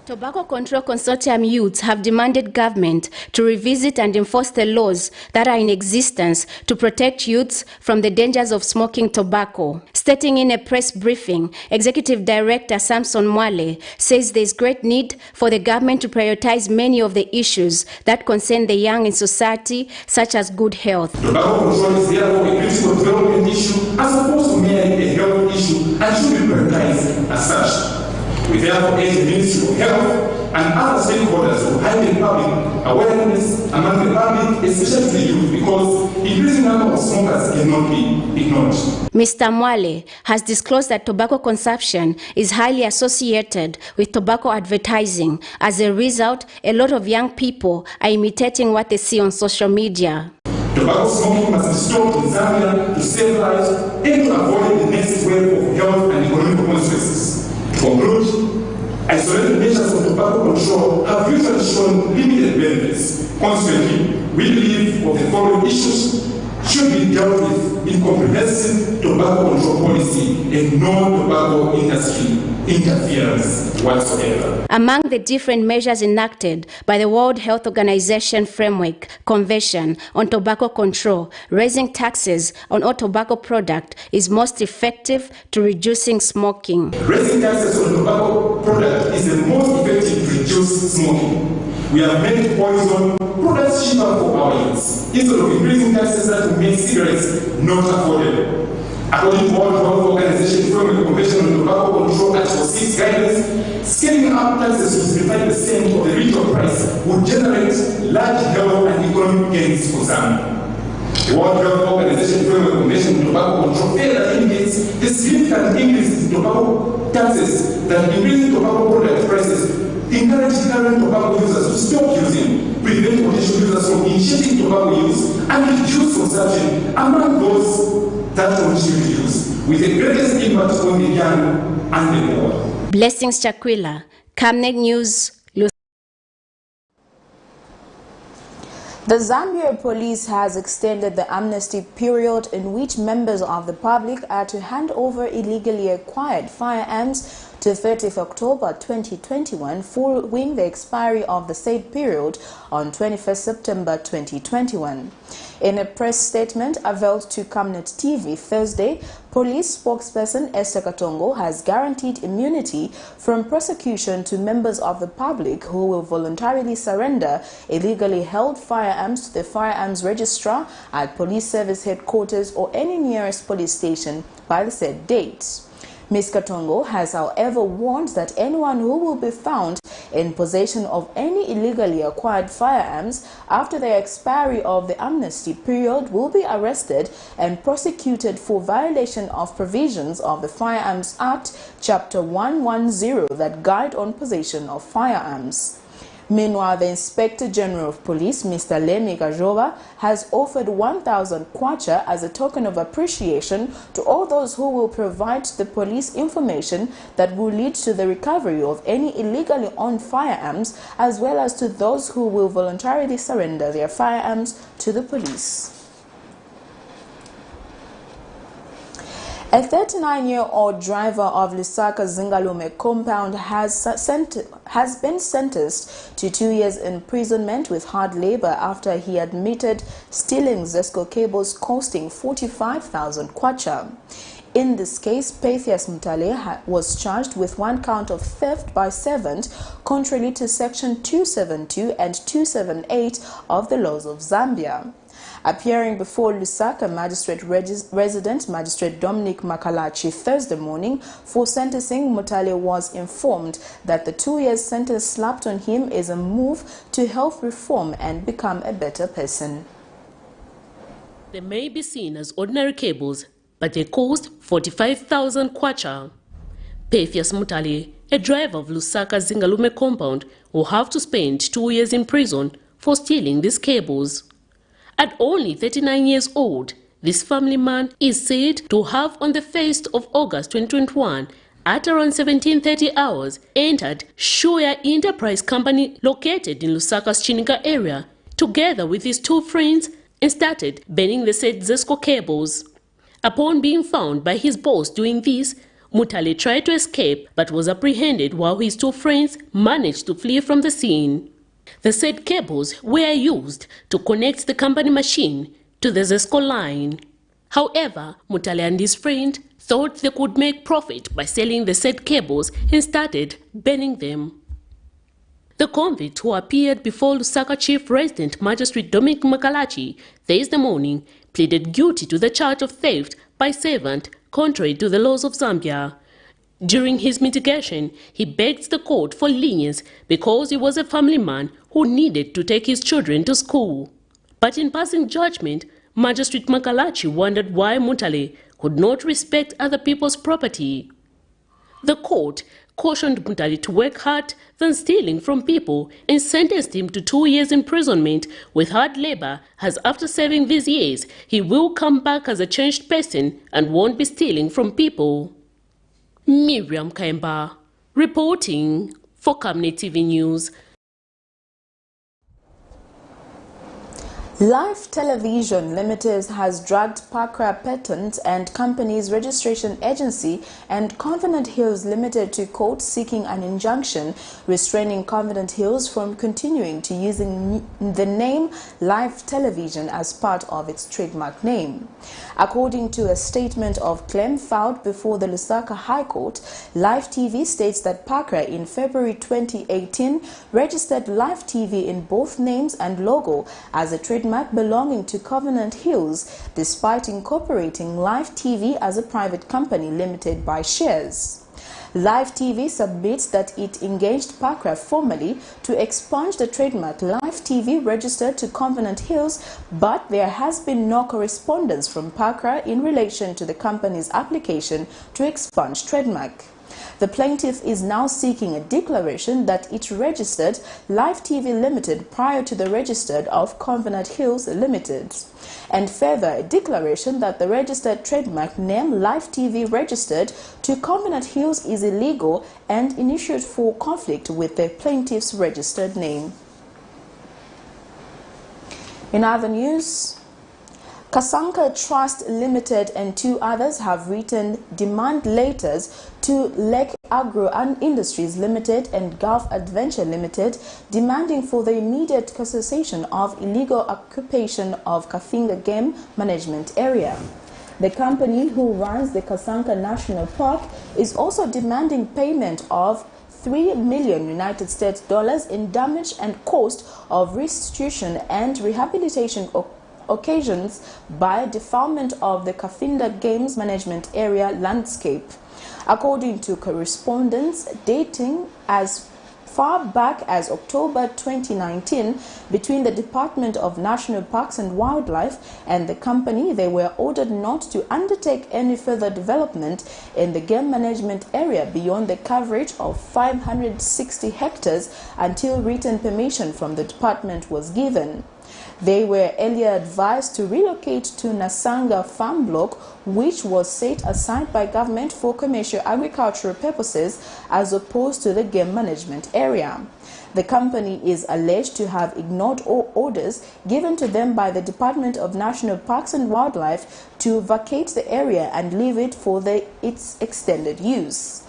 Tobacco Control Consortium youths have demanded government to revisit and enforce the laws that are in existence to protect youths from the dangers of smoking tobacco. Stating in a press briefing, Executive Director Samson Mwale says there is great need for the government to prioritize many of the issues that concern the young in society, such as good health. Tobacco control is therefore a critical development issue as opposed to merely a health issue and should be prioritized as such. We therefore urge the Ministry of Health and other stakeholders to heighten public awareness among the public, especially the youth, because increasing number of smokers cannot be ignored. Mr. Mwale has disclosed that tobacco consumption is highly associated with tobacco advertising. As a result, a lot of young people are imitating what they see on social media. Tobacco smoking must be stopped in Zambia to save lives and to avoid the next wave of health and economic consequences. To conclude, isolated measures for tobacco control have usually shown limited benefits. Consequently, we believe of the following issues should be dealt with in comprehensive tobacco control policy and non-tobacco industry interference whatsoever. Among the different measures enacted by the World Health Organization Framework Convention on Tobacco Control, raising taxes on all tobacco products is most effective to reducing smoking. Raising taxes on tobacco products is the most effective to reduce smoking. we have made poison products cheaper for our youths, instead of increasing taxes that will make cigarettes not affordable. According to World Health Organization Framework Convention on Tobacco Control Article 6 guidance, scaling up taxes to 35% of the retail price would generate large health and economic gains for Zambia. The World Health Organization Framework Convention on Tobacco Control further indicates the significant increase in tobacco taxes that increasing tobacco product prices encourage current tobacco users to stop using, prevent potential users from initiating tobacco use, and reduce consumption among those that continue to use, with the greatest impact on the young and the poor. Blessings Chakwila, Camnet News. The Zambia police has extended the amnesty period in which members of the public are to hand over illegally acquired firearms to 30th October 2021, following the expiry of the said period on 21st September 2021. In a press statement availed to Camnet TV Thursday, police spokesperson Esther Katongo has guaranteed immunity from prosecution to members of the public who will voluntarily surrender illegally held firearms to the firearms registrar at police service headquarters or any nearest police station by the said date. Ms. Katongo has, however, warned that anyone who will be found in possession of any illegally acquired firearms after the expiry of the amnesty period will be arrested and prosecuted for violation of provisions of the Firearms Act, Chapter 110 that guide on possession of firearms. Meanwhile, the Inspector General of Police, Mr. Lemi Gajoba, has offered 1,000 kwacha as a token of appreciation to all those who will provide the police information that will lead to the recovery of any illegally owned firearms, as well as to those who will voluntarily surrender their firearms to the police. A 39-year-old driver of Lusaka Zingalume compound has been sentenced to 2 years imprisonment with hard labor after he admitted stealing ZESCO cables costing 45,000 kwacha. In this case, Paithias Mutale was charged with 1 count of theft by servant, contrary to Section 272 and 278 of the laws of Zambia. Appearing before Lusaka Magistrate Resident Magistrate Dominic Makalachi Thursday morning for sentencing, Mutale was informed that the 2 years sentence slapped on him is a move to help reform and become a better person. They may be seen as ordinary cables, but they cost 45,000 kwacha. Paithias Mutale, a driver of Lusaka Zingalume compound, will have to spend 2 years in prison for stealing these cables. At only 39 years old, this family man is said to have on the 1st of August 2021, at around 17:30 hours, entered Shuya Enterprise Company located in Lusaka's Chinika area, together with his 2 friends, and started burning the said ZESCO cables. Upon being found by his boss doing this, Mutale tried to escape but was apprehended while his 2 friends managed to flee from the scene. The said cables were used to connect the company machine to the ZESCO line. However, Mutale and his friend thought they could make profit by selling the said cables and started burning them. The convict, who appeared before Lusaka Chief Resident Magistrate Dominic Makalachi Thursday morning, pleaded guilty to the charge of theft by servant, contrary to the laws of Zambia. During his mitigation, he begged the court for lenience because he was a family man who needed to take his children to school. But in passing judgment, Magistrate Makalachi wondered why Mutale could not respect other people's property. The court cautioned Mutale to work hard than stealing from people and sentenced him to 2 years imprisonment with hard labor, as after serving these years, he will come back as a changed person and won't be stealing from people. Miriam Kaimba, reporting for Camnet TV News. Live Television Limited has dragged Pakra Patent and Companies Registration Agency and Covenant Hills Limited to court seeking an injunction restraining Covenant Hills from continuing to using the name Live Television as part of its trademark name. According to a statement of claim filed before the Lusaka High Court, Live TV states that Pakra in February 2018 registered Live TV in both names and logo as a trademark belonging to Covenant Hills, despite incorporating Live TV as a private company limited by shares. Live TV submits that it engaged Pakra formally to expunge the trademark Live TV registered to Covenant Hills, but there has been no correspondence from Pakra in relation to the company's application to expunge trademark. The plaintiff is now seeking a declaration that it registered Live TV Limited prior to the registered of Covenant Hills Limited, and further a declaration that the registered trademark name Live TV registered to Covenant Hills is illegal and initiate for conflict with the plaintiff's registered name. In other news, Kasanka Trust Limited and two others have written demand letters to Lake Agro and Industries Limited and Gulf Adventure Limited, demanding for the immediate cessation of illegal occupation of Kafinga Game Management Area. The company who runs the Kasanka National Park is also demanding payment of $3 million United States in damage and cost of restitution and rehabilitation occasions by defilement of the Kafinga Games Management Area landscape. According to correspondence dating as far back as October 2019 between the Department of National Parks and Wildlife and the company, they were ordered not to undertake any further development in the game management area beyond the coverage of 560 hectares until written permission from the department was given. They were earlier advised to relocate to Nasanga farm block, which was set aside by government for commercial agricultural purposes as opposed to the game management area. The company is alleged to have ignored all orders given to them by the Department of National Parks and Wildlife to vacate the area and leave it for its extended use.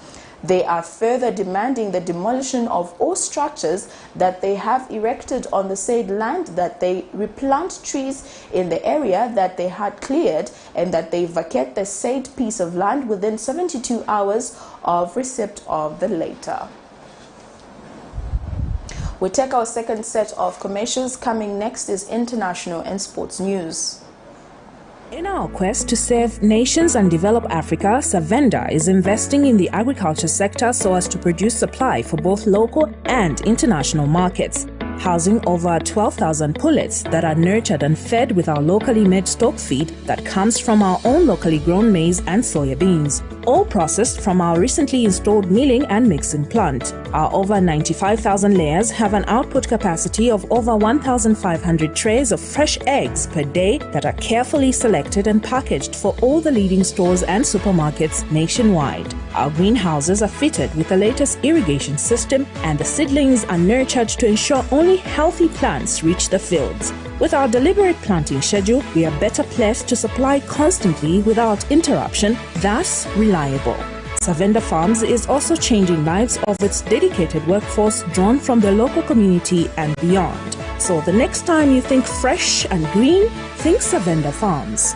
They are further demanding the demolition of all structures that they have erected on the said land, that they replant trees in the area that they had cleared, and that they vacate the said piece of land within 72 hours of receipt of the letter. We take our second set of commercials. Coming next is international and sports news. In our quest to save nations and develop Africa, Savenda is investing in the agriculture sector so as to produce supply for both local and international markets, housing over 12,000 pullets that are nurtured and fed with our locally made stock feed that comes from our own locally grown maize and soya beans, all processed from our recently installed milling and mixing plant. Our over 95,000 layers have an output capacity of over 1,500 trays of fresh eggs per day that are carefully selected and packaged for all the leading stores and supermarkets nationwide. Our greenhouses are fitted with the latest irrigation system, and the seedlings are nurtured to ensure only healthy plants reach the fields. With our deliberate planting schedule, we are better placed to supply constantly without interruption, thus reliable. Savenda Farms is also changing lives of its dedicated workforce drawn from the local community and beyond. So the next time you think fresh and green, think Savenda Farms.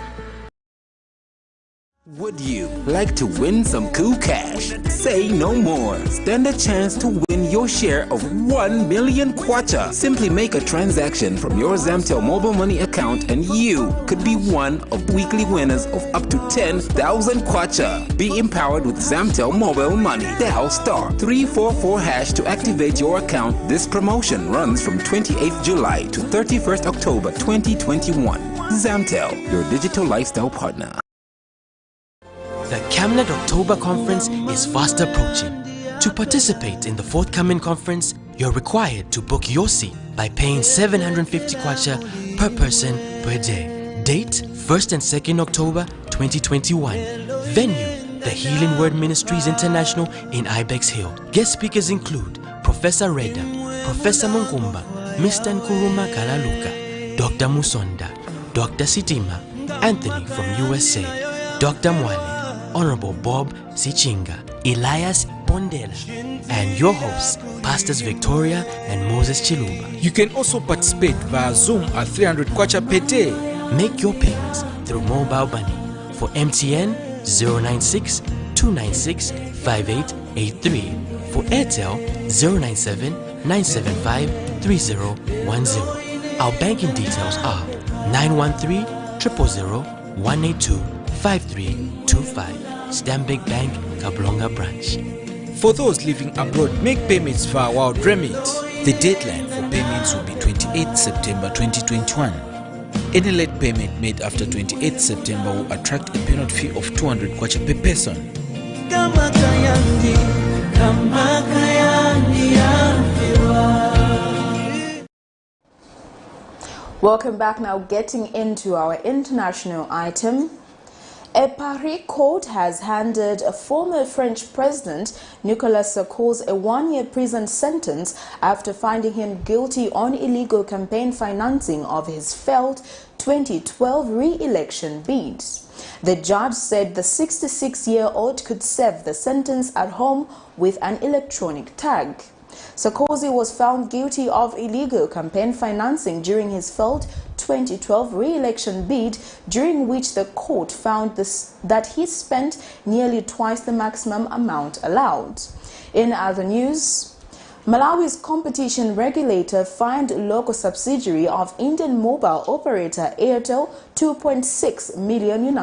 Would you like to win some cool cash? Say no more. Stand a chance to win your share of 1 million kwacha. Simply make a transaction from your Zamtel mobile money account and you could be one of weekly winners of up to 10,000 kwacha. Be empowered with Zamtel mobile money. Dial *344# to activate your account. This promotion runs from 28th July to 31st October 2021. Zamtel, your digital lifestyle partner. The Camnet October Conference is fast approaching. To participate in the forthcoming conference, you're required to book your seat by paying 750 kwacha per person per day. Date 1st and 2nd October 2021. Venue, the Healing Word Ministries International in Ibex Hill. Guest speakers include Professor Reda, Professor Munkumba, Mr. Nkuruma Kalaluka, Dr. Musonda, Dr. Sitima, Anthony from USA, Dr. Mwale, Honorable Bob Sichinga, Elias Bondela, and your hosts, Pastors Victoria and Moses Chiluba. You can also participate via Zoom at 300 kwacha per day. Make your payments through mobile money. For MTN, 096 296 5883. For Airtel, 097 975 3010. Our banking details are 913 000 182 5325. Stanbic Bank, Kablonga Branch. For those living abroad, make payments via Wild Remit. The deadline for payments will be 28 September 2021. Any late payment made after 28 September will attract a penalty fee of 200 kwacha per person. Welcome back. Now getting into our international item. A Paris court has handed a former French President Nicolas Sarkozy a one-year prison sentence after finding him guilty on illegal campaign financing of his failed 2012 re-election bid. The judge said the 66-year-old could serve the sentence at home with an electronic tag. Sarkozy was found guilty of illegal campaign financing during his failed 2012 re-election bid, during which the court found that he spent nearly twice the maximum amount allowed. In other news, Malawi's competition regulator fined local subsidiary of Indian mobile operator Airtel $2.6 million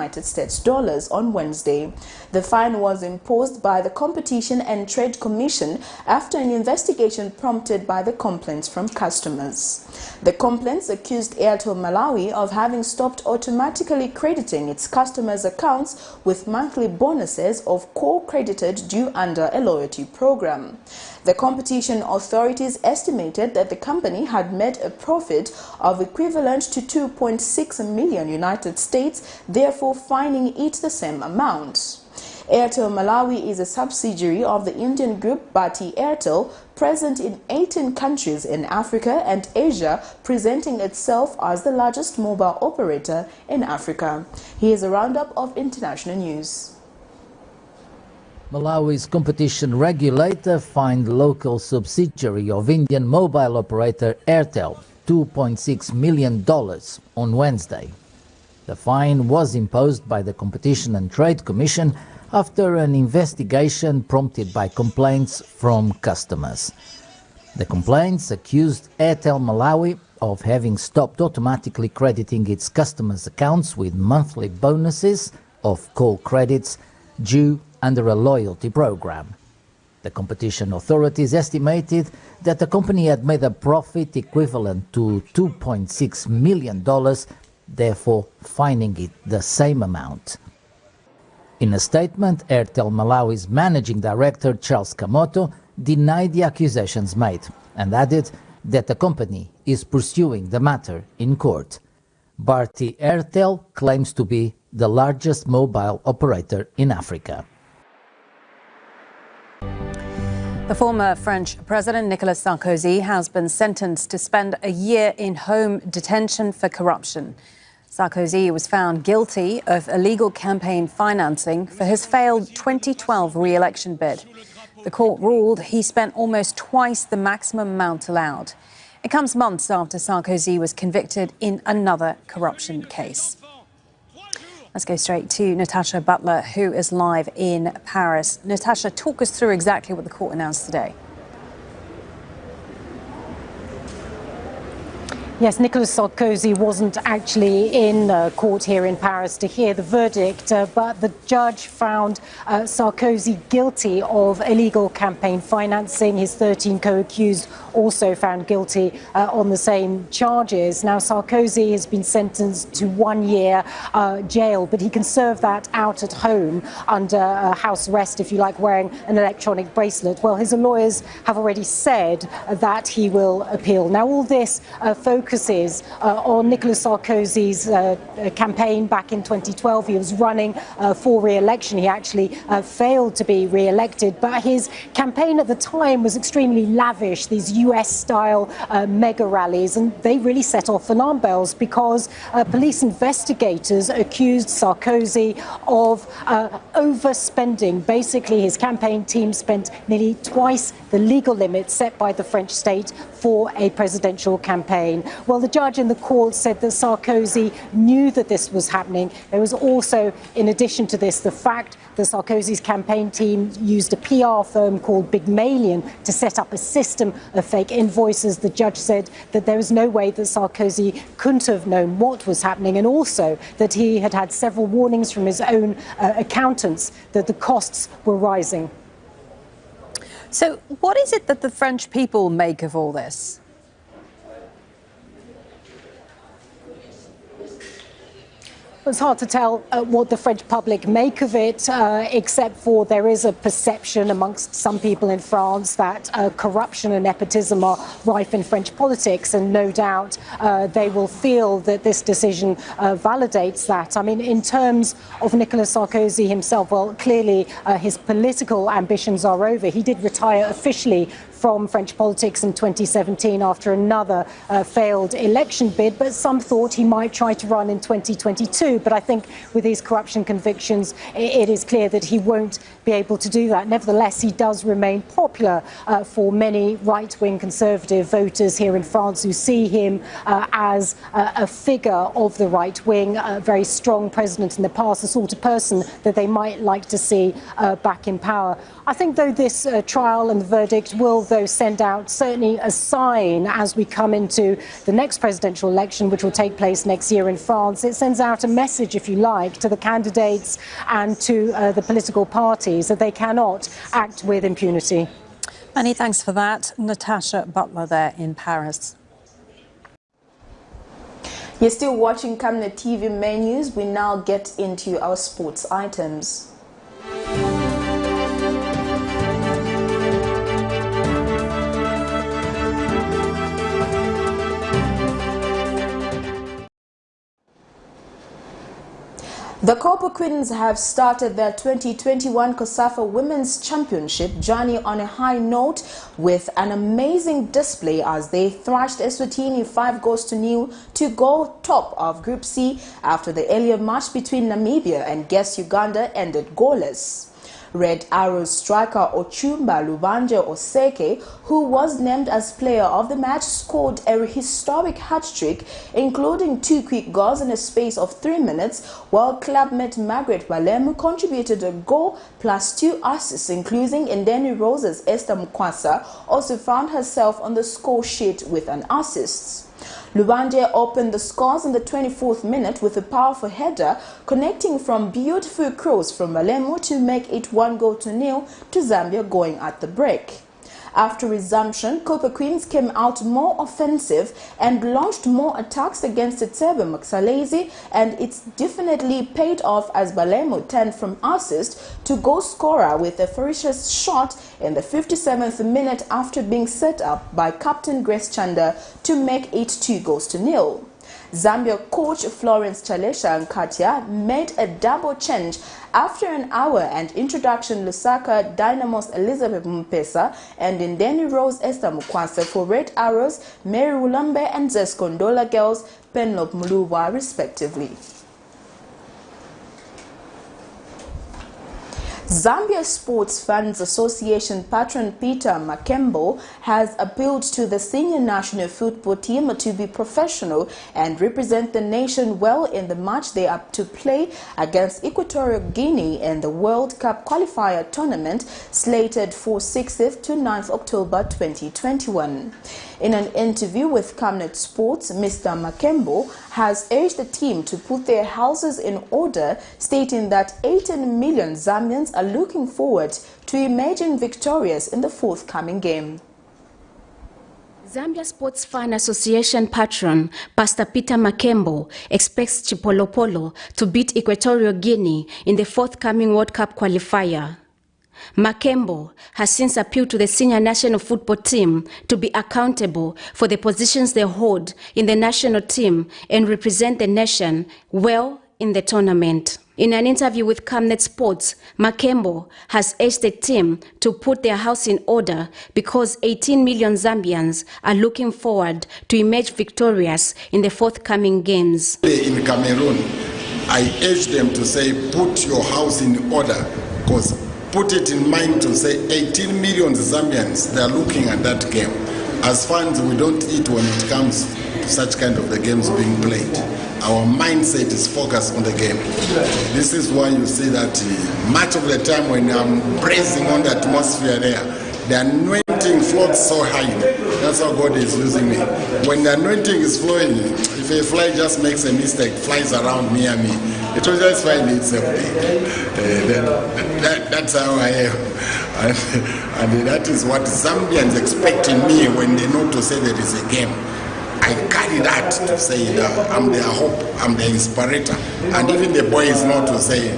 on Wednesday. The fine was imposed by the Competition and Trade Commission after an investigation prompted by the complaints from customers. The complaints accused Airtel Malawi of having stopped automatically crediting its customers' accounts with monthly bonuses of core credited due under a loyalty program. The competition authorities estimated that the company had made a profit of equivalent to $2.6 million, therefore fining it the same amount. Airtel Malawi is a subsidiary of the Indian group Bharti Airtel, present in 18 countries in Africa and Asia, presenting itself as the largest mobile operator in Africa. Here's a roundup of international news. Malawi's competition regulator fined local subsidiary of Indian mobile operator Airtel $2.6 million on Wednesday. The fine was imposed by the Competition and Trade Commission after an investigation prompted by complaints from customers. The complaints accused Airtel Malawi of having stopped automatically crediting its customers' accounts with monthly bonuses of call credits due under a loyalty program. The competition authorities estimated that the company had made a profit equivalent to $2.6 million, therefore fining it the same amount. In a statement, Airtel Malawi's managing director Charles Kamoto denied the accusations made and added that the company is pursuing the matter in court. Bharti Airtel claims to be the largest mobile operator in Africa. The former French President Nicolas Sarkozy has been sentenced to spend a year in home detention for corruption. Sarkozy was found guilty of illegal campaign financing for his failed 2012 re-election bid. The court ruled he spent almost twice the maximum amount allowed. It comes months after Sarkozy was convicted in another corruption case. Let's go straight to Natasha Butler, who is live in Paris. Natasha, talk us through exactly what the court announced today. Yes, Nicolas Sarkozy wasn't actually in court here in Paris to hear the verdict, but the judge found Sarkozy guilty of illegal campaign financing. His 13 co-accused also found guilty on the same charges. Now, Sarkozy has been sentenced to 1 year jail, but he can serve that out at home under house arrest, if you like, wearing an electronic bracelet. Well, his lawyers have already said that he will appeal. Now, all this focuses focuses on Nicolas Sarkozy's campaign back in 2012. He was running for re-election. He actually failed to be re-elected, but his campaign at the time was extremely lavish, these US-style mega rallies, and they really set off alarm bells because police investigators accused Sarkozy of overspending. Basically, his campaign team spent nearly twice the legal limit set by the French state for a presidential campaign. Well, the judge in the court said that Sarkozy knew that this was happening. There was also, in addition to this, the fact that Sarkozy's campaign team used a PR firm called Pygmalion to set up a system of fake invoices. The judge said that there was no way that Sarkozy couldn't have known what was happening, and also that he had had several warnings from his own accountants that the costs were rising. So what is it that the French people make of all this? It's hard to tell what the French public make of it, except for there is a perception amongst some people in France that corruption and nepotism are rife in French politics, and no doubt they will feel that this decision validates that. I mean, in terms of Nicolas Sarkozy himself, well, clearly his political ambitions are over. He did retire officially from French politics in 2017 after another failed election bid, but some thought he might try to run in 2022. But I think with these corruption convictions, it is clear that he won't be able to do that. Nevertheless, he does remain popular for many right-wing conservative voters here in France who see him as a figure of the right wing, a very strong president in the past, the sort of person that they might like to see back in power. I think, though, this trial and the verdict will, though, send out certainly a sign as we come into the next presidential election, which will take place next year in France. It sends out a message, if you like, to the candidates and to the political parties that they cannot act with impunity. Many thanks for that. Natasha Butler there in Paris. You're still watching Camnet TV menus. We now get into our sports items. The Copper Queens have started their 2021 COSAFA Women's Championship journey on a high note with an amazing display as they thrashed ESWATINI 5-0 to go top of Group C after the earlier match between Namibia and guest Uganda ended goalless. Red Arrows striker Ochumba Lubanje Oseke, who was named as player of the match, scored a historic hat-trick, including 2 quick goals in a space of 3 minutes, while clubmate Margaret Balemu contributed a goal plus 2 assists, including Ndeni Rose's Esther Mukwasa also found herself on the score sheet with an assist. Lubanje opened the scores in the 24th minute with a powerful header, connecting from beautiful cross from Balemu to make it 1-0 to Zambia going at the break. After resumption, Copper Queens came out more offensive and launched more attacks against Tsebe Maksalezi, and it's definitely paid off as Balemu turned from assist to goal scorer with a ferocious shot in the 57th minute after being set up by captain Grace Chanda to make it 2-0. Zambia coach Florence Chalesha Nkatia made a double change after an hour and introduction Lusaka Dynamo's Elizabeth Mpesa and Ndeni Rose Esther Mukwasa for Red Arrows, Mary Ulambe and Zeskondola Girls, Penelope Muluwa respectively. Zambia Sports Fans Association patron Peter Makembo has appealed to the senior national football team to be professional and represent the nation well in the match they are to play against Equatorial Guinea in the World Cup qualifier tournament slated for 6th to 9th October 2021. In an interview with Camnet Sports, Mr. Makembo has urged the team to put their houses in order, stating that 18 million Zambians are looking forward to emerging victorious in the forthcoming game. Zambia Sports Fan Association patron Pastor Peter Makembo expects Chipolopolo to beat Equatorial Guinea in the forthcoming World Cup qualifier. Makembo has since appealed to the senior national football team to be accountable for the positions they hold in the national team and represent the nation well in the tournament. In an interview with Camnet Sports, Makembo has urged the team to put their house in order because 18 million Zambians are looking forward to emerge victorious in the forthcoming games. In Cameroon, I urge them to say, put your house in order, because put it in mind to say 18 million Zambians, they are looking at that game. As fans, we don't eat when it comes to such kind of the games being played. Our mindset is focused on the game. This is why you see that much of the time when I'm praising on the atmosphere there, the anointing floats so high. That's how God is using me. When the anointing is flowing, if a fly just makes a mistake, flies around near me, it will just find itself there. That's how I am. And that is what Zambians expect in me when they know to say there is a game. I carry that to say that I'm their hope, I'm the inspirator. And even the boys know to say,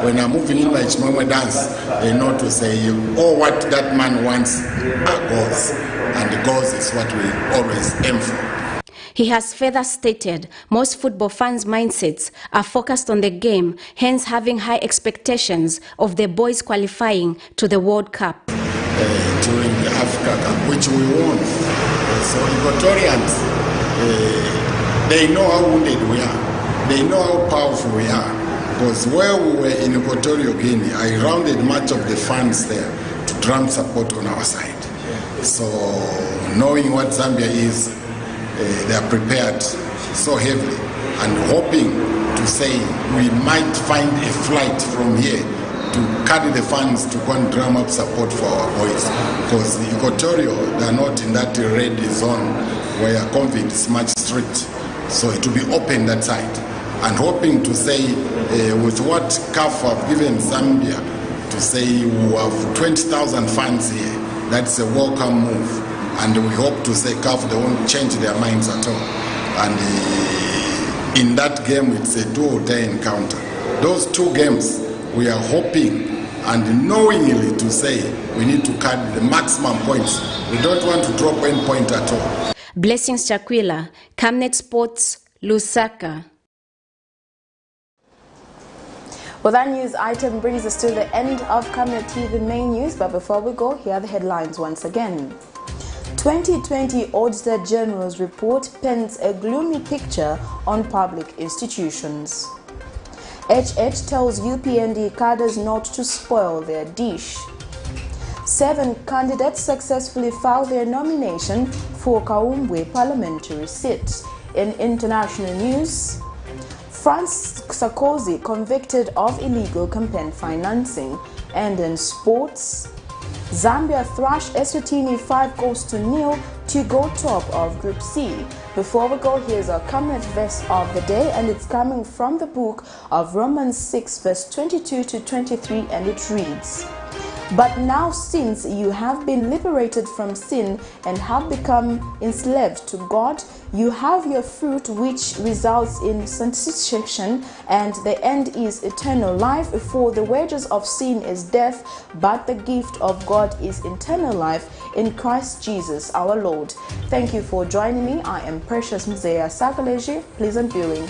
when I'm moving in my Chimamwe dance, they know to say, oh, what that man wants are goals. And the goals is what we always aim for. He has further stated most football fans' mindsets are focused on the game, hence having high expectations of the boys qualifying to the World Cup. During the Africa Cup, which we won. So Equatorians, they know how wounded we are. They know how powerful we are. Because where we were in Equatorial Guinea, I rounded much of the funds there to drum support on our side. So knowing what Zambia is, they are prepared so heavily and hoping to say we might find a flight from here to carry the funds to go and drum up support for our boys. Because the Equatorial, they are not in that red zone where COVID is much strict. So it will be open that side. And hoping to say, with what CAF have given Zambia, to say we have 20,000 fans here, that's a welcome move. And we hope to say CAF, they won't change their minds at all. And in that game, it's a do-or-die encounter. Those two games, we are hoping and knowingly to say we need to carry the maximum points. We don't want to drop any point at all. Blessings Chakwila, Camnet Sports, Lusaka. Well, that news item brings us to the end of Camnet TV main news. But before we go, here are the headlines once again. 2020 Auditor General's report paints a gloomy picture on public institutions. HH tells UPND cadres not to spoil their dish. 7 candidates successfully filed their nomination for KAUMBWE parliamentary seat. In international news, France Sarkozy convicted of illegal campaign financing. And in sports, Zambia thrashed ESWATINI 5-0 to go top of Group C. Before we go, here's our Camnet verse of the day, and it's coming from the book of Romans 6 verse 22 to 23, and it reads, "But now since you have been liberated from sin and have become enslaved to God, you have your fruit which results in sanctification, and the end is eternal life. For the wages of sin is death, but the gift of God is eternal life in Christ Jesus our Lord." Thank you for joining me. I am Precious Mzea Sakaleji. Pleasant viewing.